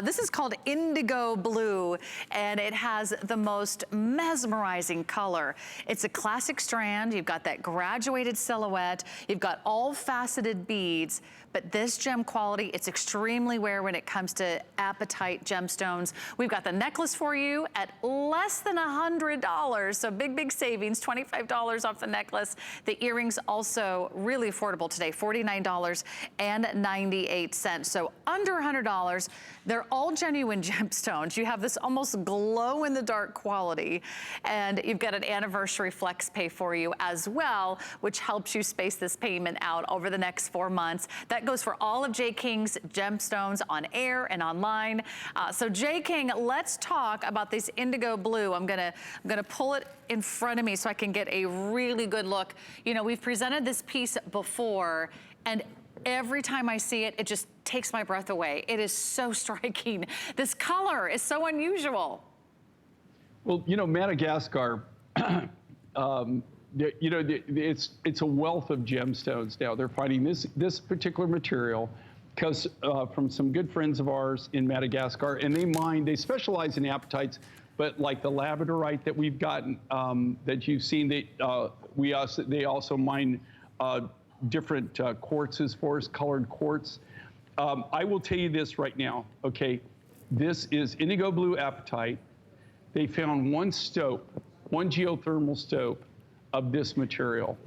This is called Indigo Blue, and it has the most mesmerizing color. It's a classic strand. You've got that graduated silhouette. You've got all faceted beads, but this gem quality, it's extremely rare when it comes to apatite gemstones. We've got the necklace for you at less than $100, so big savings, $25 off the necklace. The earrings also really affordable today, $49.98, so under $100. They're all genuine gemstones. You have this almost glow-in-the-dark quality, and you've got an anniversary flex pay for you as well, which helps you space this payment out over the next 4 months. That goes for all of J. King's gemstones on air and online. So J. King, let's talk about this Indigo Blue. I'm gonna pull it in front of me so I can get a really good look. You know, we've presented this piece before, and every time I see it, it just takes my breath away. It is so striking. This color is so unusual. Well, you know, Madagascar, you know, it's a wealth of gemstones now. They're finding this particular material because from some good friends of ours in Madagascar, and they specialize in apatites, but like the labradorite that we've gotten, that you've seen, they also mine different quartzes for us, colored quartz. I will tell you this right now, okay? This is Indigo Blue apatite. They found one geothermal stope of this material.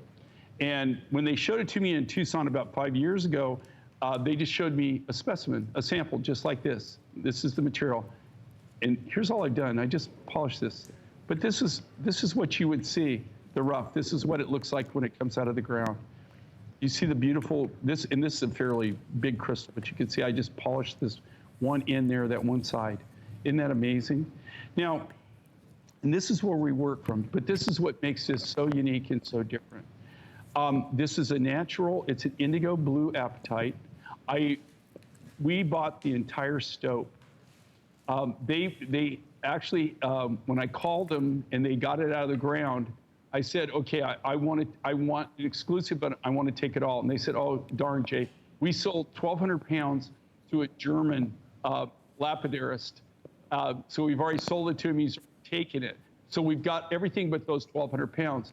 And when they showed it to me in Tucson about 5 years ago, they just showed me a specimen, a sample just like this. This is the material. And here's all I've done. I just polished this. But this is what you would see, the rough. This is what it looks like when it comes out of the ground. You see the beautiful, and this is a fairly big crystal, but you can see I just polished this one in there, that one side. Isn't that amazing? Now, and this is where we work from, but this is what makes this so unique and so different. This is a natural, it's an Indigo Blue apatite. We bought the entire stope. They actually, when I called them and they got it out of the ground, I said, okay, I want an exclusive, but I want to take it all. And they said, oh, darn, Jay, we sold 1,200 pounds to a German lapidarist. So we've already sold it to him, he's taken it. So we've got everything but those 1,200 pounds.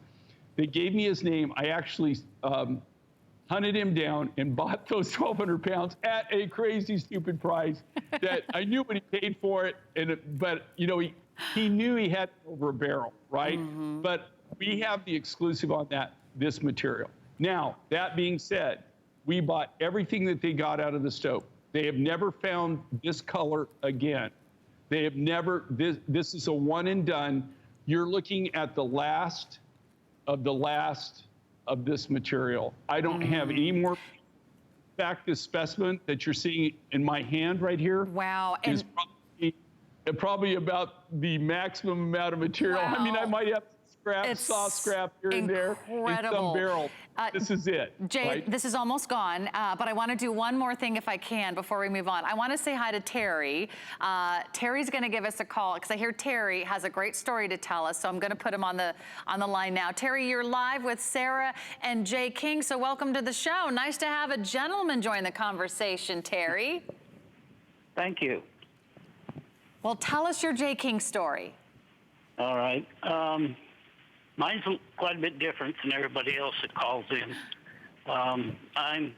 They gave me his name. I actually hunted him down and bought those 1,200 pounds at a crazy, stupid price that I knew what he paid for it. But you know, he knew he had over a barrel, right? Mm-hmm. But we have the exclusive on this material. Now, that being said, we bought everything that they got out of the stope. They have never found this color again. They have never, this is a one and done. You're looking at the last of this material. I don't have any more fact, this specimen that you're seeing in my hand right here Wow. is probably about the maximum amount of material. Wow. I mean, I might have scrap, saw scrap here and there in some barrel. This is it. Jay, right? This is almost gone, but I want to do one more thing if I can before we move on. I want to say hi to Terry. Terry's going to give us a call because I hear Terry has a great story to tell us, so I'm going to put him on the line now. Terry, you're live with Sarah and Jay King, so welcome to the show. Nice to have a gentleman join the conversation, Terry. Thank you. Well, tell us your Jay King story. All right. Mine's quite a bit different than everybody else that calls in. I'm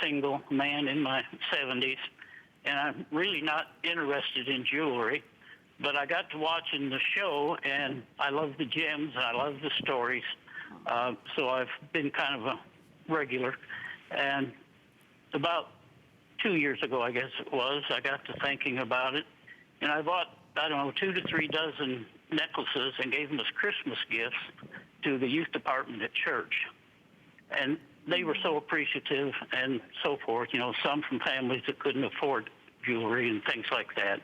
single, man in my 70s, and I'm really not interested in jewelry, but I got to watching the show, and I love the gems, and I love the stories, so I've been kind of a regular. And about 2 years ago, I guess it was, I got to thinking about it, and I bought, I don't know, 2 to 3 dozen necklaces and gave them as Christmas gifts to the youth department at church. And they were so appreciative and so forth, you know, some from families that couldn't afford jewelry and things like that.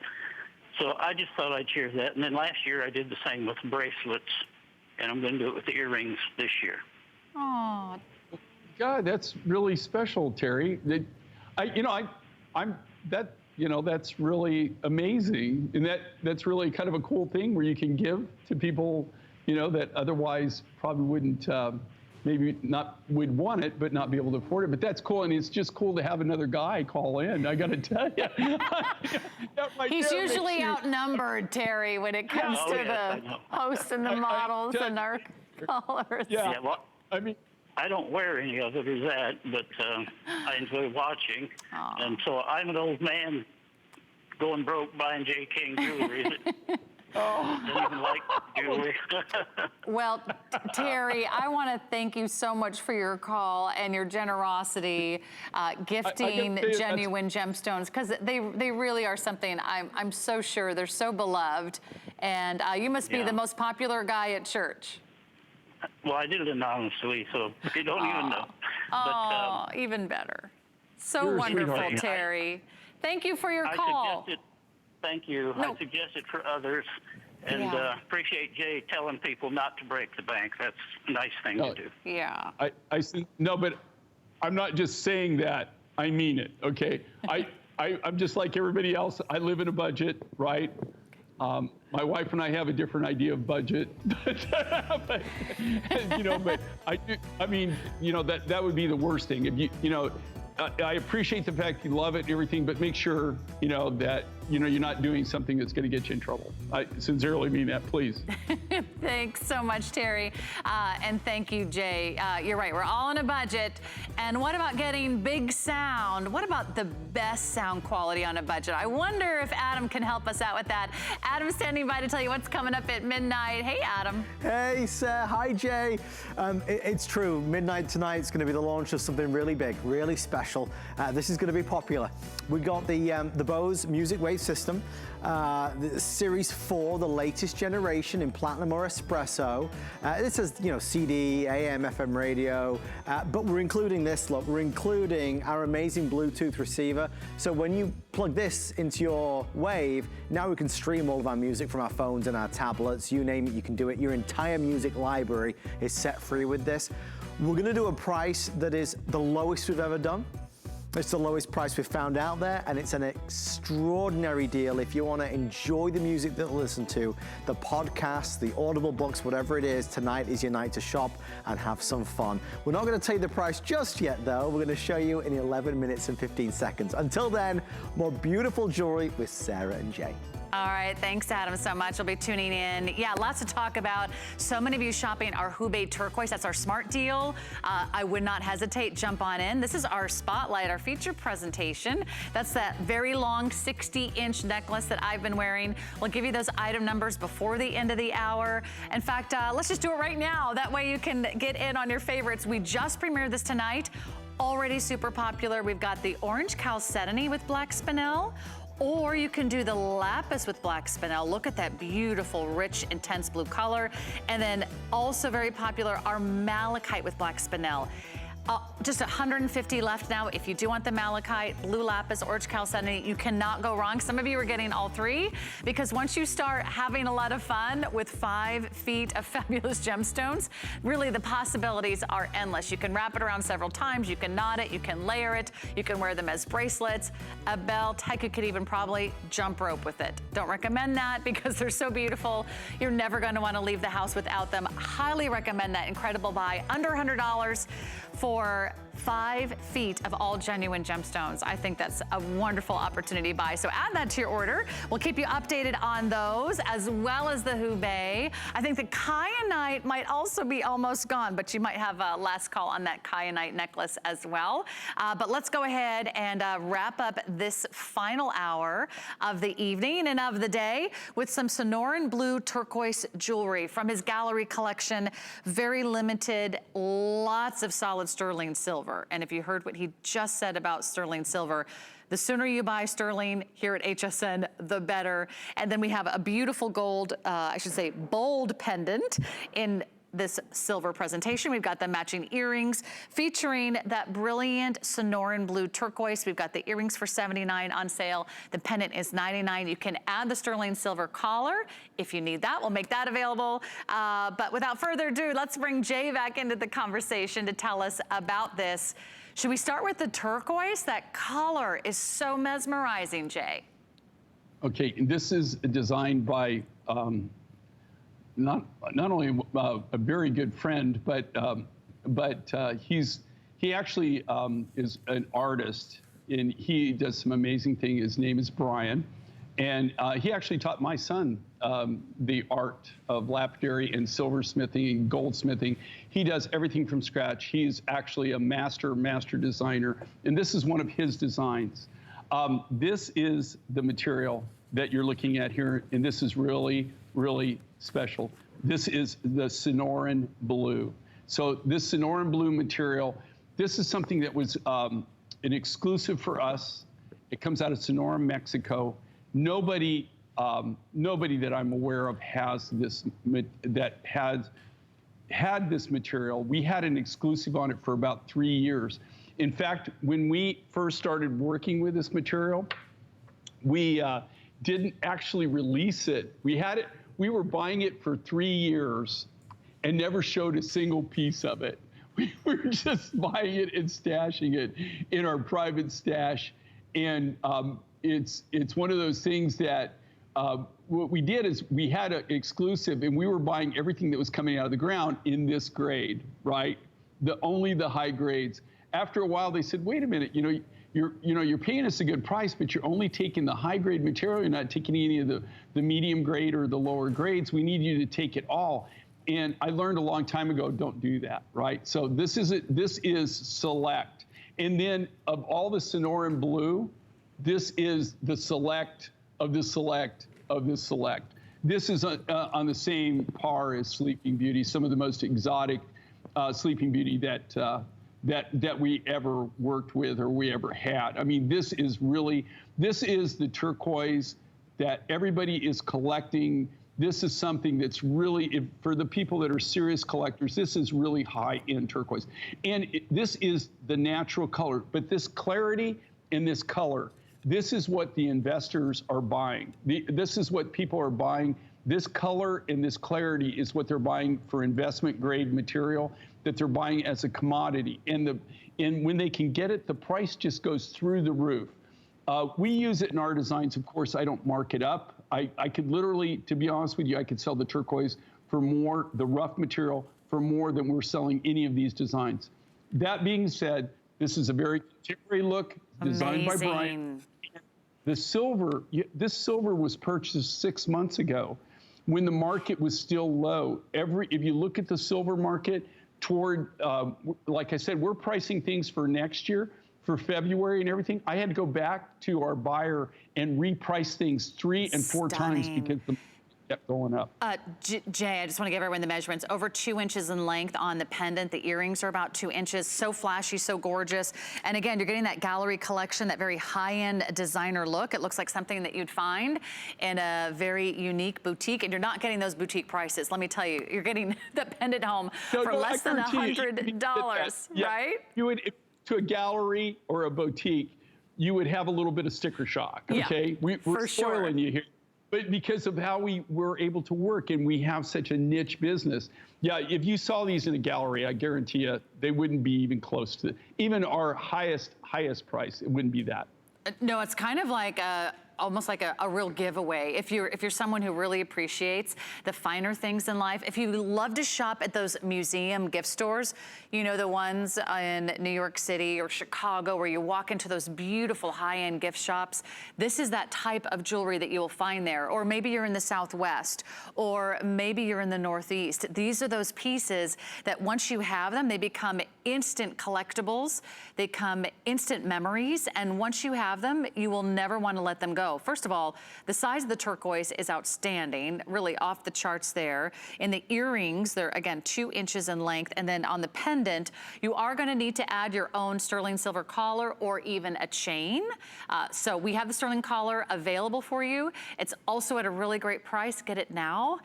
So I just thought I'd share that. And then last year I did the same with bracelets, and I'm going to do it with the earrings this year. Oh, God, that's really special, Terry. That's really amazing, and that's really kind of a cool thing where you can give to people, you know, that otherwise probably wouldn't, maybe not would want it, but not be able to afford it. But that's cool, and it's just cool to have another guy call in. I got to tell you, he's usually outnumbered, Terry, when it comes to the hosts and the models and our callers. Yeah, Well, I mean. I don't wear any of it as that, but I enjoy watching. And so I'm an old man going broke buying J. King jewelry. Don't even like jewelry. Well, Terry, I want to thank you so much for your call and your generosity, gifting genuine gemstones, because they really are something I'm so sure they're so beloved. And you must be the most popular guy at church. Well, I did it anonymously, so you don't even know. Oh, even better. So You're a wonderful, sweetheart. Terry. Thank you for your call. Thank you. No. I suggest it for others, and appreciate Jay telling people not to break the bank. That's a nice thing to do. Yeah. No, but I'm not just saying that. I mean it. Okay. I'm just like everybody else. I live in a budget, right? My wife and I have a different idea of budget, but I mean, that would be the worst thing. If I appreciate the fact you love it and everything, but make sure, that, you're not doing something that's going to get you in trouble. I sincerely mean that, please. Thanks so much, Terry. And thank you, Jay. You're right, we're all on a budget. And what about getting big sound? What about the best sound quality on a budget? I wonder if Adam can help us out with that. Adam's standing by to tell you what's coming up at midnight. Hey, Adam. Hey, Sarah. Hi, Jay. It's true. Midnight tonight is going to be the launch of something really big, really special. This is going to be popular. We got the Bose Music Wave system, the Series 4, the latest generation in platinum or espresso. This is, CD, AM, FM radio, but we're including this, look, we're including our amazing Bluetooth receiver. So when you plug this into your Wave, now we can stream all of our music from our phones and our tablets, you name it, you can do it. Your entire music library is set free with this. We're gonna do a price that is the lowest we've ever done. It's the lowest price we've found out there, and it's an extraordinary deal if you want to enjoy the music that you listen to, the podcasts, the Audible books, whatever it is. Tonight is your night to shop and have some fun. We're not going to tell you the price just yet, though. We're going to show you in 11 minutes and 15 seconds. Until then, more beautiful jewelry with Sarah and Jay. All right, thanks, Adam, so much. We'll be tuning in. Yeah, lots to talk about. So many of you shopping our Hubei Turquoise. That's our smart deal. I would not hesitate. Jump on in. This is our spotlight, our feature presentation. That's that very long 60-inch necklace that I've been wearing. We'll give you those item numbers before the end of the hour. In fact, let's just do it right now. That way you can get in on your favorites. We just premiered this tonight. Already super popular. We've got the orange chalcedony with black spinel. Or you can do the lapis with black spinel. Look at that beautiful, rich, intense blue color. And then also very popular, our malachite with black spinel. Just 150 left now. If you do want the malachite, blue lapis, orange chalcedony, you cannot go wrong. Some of you are getting all three because once you start having a lot of fun with 5 feet of fabulous gemstones, really the possibilities are endless. You can wrap it around several times, you can knot it, you can layer it, you can wear them as bracelets, a belt. Heck, you could even probably jump rope with it. Don't recommend that because they're so beautiful. You're never going to want to leave the house without them. Highly recommend that incredible buy, under $100 for 5 feet of all genuine gemstones. I think that's a wonderful opportunity to buy. So add that to your order. We'll keep you updated on those as well as the Hubei. I think the Kyanite might also be almost gone, but you might have a last call on that Kyanite necklace as well. But let's go ahead and wrap up this final hour of the evening and of the day with some Sonoran Blue turquoise jewelry from his gallery collection. Very limited, lots of solid sterling silver. And if you heard what he just said about sterling silver, the sooner you buy sterling here at HSN, the better. And then we have a beautiful gold, I should say bold pendant in this silver presentation. We've got the matching earrings featuring that brilliant Sonoran Blue turquoise. We've got the earrings for $79 on sale. The pendant is $99. You can add the sterling silver collar if you need that. We'll make that available. But without further ado, let's bring Jay back into the conversation to tell us about this. Should we start with the turquoise? That color is so mesmerizing, Jay. Okay, this is designed by not only a very good friend, but he actually is an artist, and he does some amazing things. His name is Brian, and he actually taught my son the art of lapidary and silversmithing and goldsmithing. He does everything from scratch. He's actually a master designer, and this is one of his designs. This is the material that you're looking at here, and this is really, really special. This is the Sonoran Blue. So this Sonoran Blue material, this is something that was an exclusive for us. It comes out of Sonora, Mexico. Nobody that I'm aware of has this, that has had this material. We had an exclusive on it for about 3 years. In fact, when we first started working with this material, we didn't actually release it. We were buying it for 3 years and never showed a single piece of it. We were just buying it and stashing it in our private stash. And it's one of those things that what we did is we had an exclusive, and we were buying everything that was coming out of the ground in this grade, right? Only the high grades. After a while, they said, wait a minute, you're paying us a good price, but you're only taking the high grade material. You're not taking any of the medium grade or the lower grades. We need you to take it all. And I learned a long time ago, don't do that, right? So this is select. And then of all the Sonoran Blue, this is the select of the select of the select. This is on the same par as Sleeping Beauty, some of the most exotic Sleeping Beauty that we ever worked with or we ever had. I mean, this is the turquoise that everybody is collecting. This is something that's really, for the people that are serious collectors, this is really high-end turquoise. And this is the natural color, but this clarity and this color, this is what the investors are buying. This is what people are buying. This color and this clarity is what they're buying for investment grade material, that they're buying as a commodity. And when they can get it, the price just goes through the roof. We use it in our designs. Of course, I don't mark it up. I could literally, to be honest with you, I could sell the turquoise for more, the rough material, for more than we're selling any of these designs. That being said, this is a very contemporary look, designed by Brian. The silver, this silver was purchased 6 months ago when the market was still low. If you look at the silver market toward, like I said, we're pricing things for next year, for February and everything. I had to go back to our buyer and reprice things 3 and 4 times because kept going up. Jay, I just want to give everyone the measurements. Over 2 inches in length on the pendant. The earrings are about 2 inches. So flashy, so gorgeous. And again, you're getting that gallery collection, that very high-end designer look. It looks like something that you'd find in a very unique boutique, and you're not getting those boutique prices. Let me tell you, you're getting the pendant home for less than $100, yeah. right? You would, to a gallery or a boutique, you would have a little bit of sticker shock, okay? Yeah, We're spoiling you here. But because of how we were able to work and we have such a niche business, yeah, if you saw these in a gallery, I guarantee you they wouldn't be even close to, even our highest price, it wouldn't be that. No, it's kind of like almost like a real giveaway. If you're someone who really appreciates the finer things in life, if you love to shop at those museum gift stores, you know, the ones in New York City or Chicago where you walk into those beautiful high-end gift shops, this is that type of jewelry that you will find there. Or maybe you're in the Southwest, or maybe you're in the Northeast. These are those pieces that once you have them, they become instant collectibles, they become instant memories, and once you have them, you will never want to let them go. First of all, the size of the turquoise is outstanding, really off the charts there. In the earrings, they're again 2 inches in length, and then on the pendant, you are going to need to add your own sterling silver collar or even a chain. So we have the sterling collar available for you. It's also at a really great price. Get it now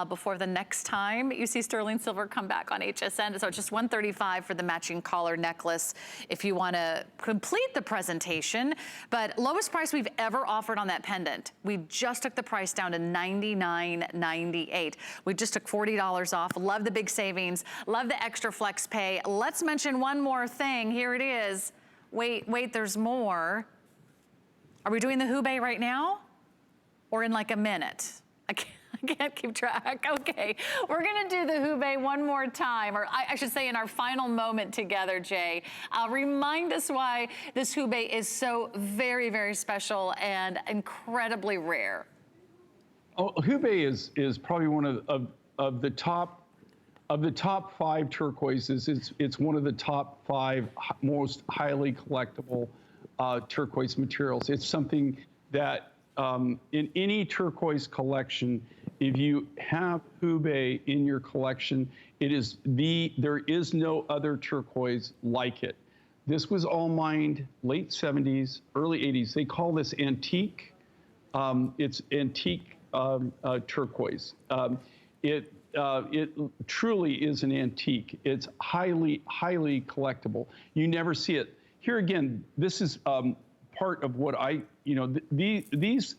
before the next time you see sterling silver come back on HSN. So it's just $135 for the matching collar necklace if you want to complete the presentation. But lowest price we've ever offered on that pendant. We just took the price down to $99.98. We just took $40 off. Love the big savings. Love the extra flex pay. Let's mention one more thing. Here it is. Wait, there's more. Are we doing the Hubei right now? Or in like a minute? I can't keep track. Okay, we're gonna do the Hubei one more time, or I should say in our final moment together, Jay. Remind us why this Hubei is so very, very special and incredibly rare. Oh, Hubei is probably one of the top 5 turquoises. It's one of the top 5 most highly collectible turquoise materials. It's something that in any turquoise collection, if you have Hubei in your collection, there is no other turquoise like it. This was all mined late 70s, early 80s. They call this antique. It's antique turquoise. It truly is an antique. It's highly collectible. You never see it. Here again, this is part of what these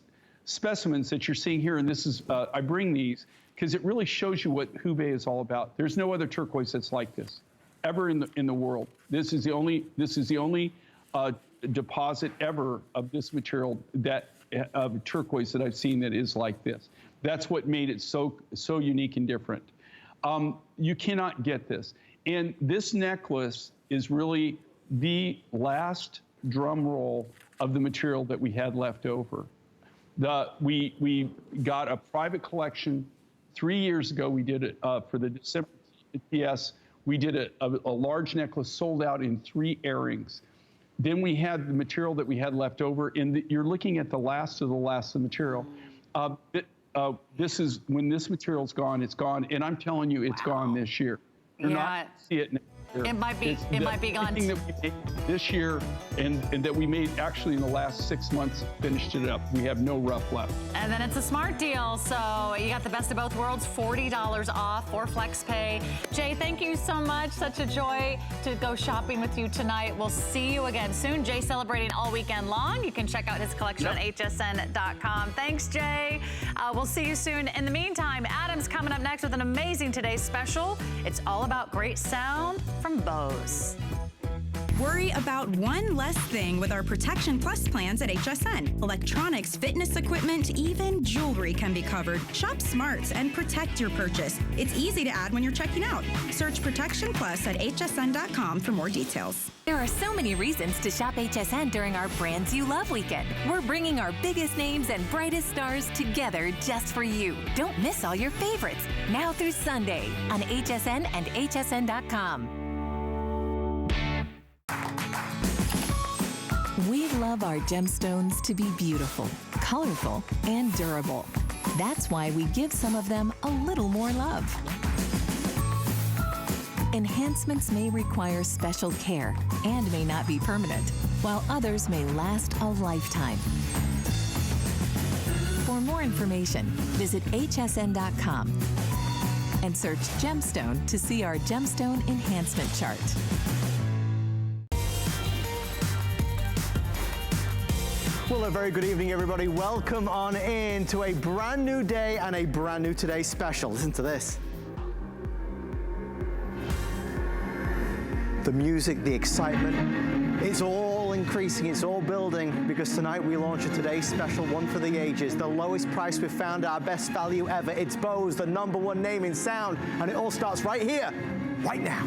specimens that you're seeing here, and this is, I bring these because it really shows you what Hubei is all about. There's no other turquoise that's like this ever in the world. This is the only deposit ever of this material of turquoise that I've seen that is like this. That's what made it so unique and different. You cannot get this. And this necklace is really the last drum roll of the material that we had left over. We got a private collection 3 years ago. We did it for the December TS. We did a large necklace sold out in 3 airings. Then we had the material that we had left over, and you're looking at the last of the material. This is when this material's gone, it's gone, and I'm telling you, it's gone this year. You're not gonna see it next year. It might be gone. Everything that we made this year and that we made actually in the last 6 months, finished it up. We have no rough left. And then it's a smart deal, so you got the best of both worlds, $40 off for FlexPay. Jay, thank you so much. Such a joy to go shopping with you tonight. We'll see you again soon. Jay celebrating all weekend long. You can check out his collection on hsn.com. Thanks, Jay. We'll see you soon. In the meantime, Adam's coming up next with an amazing Today's Special. It's all about great sound from Bose. Worry about one less thing with our Protection Plus plans at HSN. Electronics, fitness equipment, even jewelry can be covered. Shop smart and protect your purchase. It's easy to add when you're checking out. Search Protection Plus at hsn.com for more details. There are so many reasons to shop HSN during our Brands You Love weekend. We're bringing our biggest names and brightest stars together just for you. Don't miss all your favorites now through Sunday on HSN and hsn.com. We love our gemstones to be beautiful, colorful, and durable. That's why we give some of them a little more love. Enhancements may require special care and may not be permanent, while others may last a lifetime. For more information, visit hsn.com and search gemstone to see our gemstone enhancement chart. Well, a very good evening, everybody. Welcome on in to a brand new day and a brand new Today special. Listen to this. The music, the excitement, it's all increasing, it's all building, because tonight we launch a Today special, one for the ages. The lowest price we've found, our best value ever. It's Bose, the #1 name in sound, and it all starts right here, right now.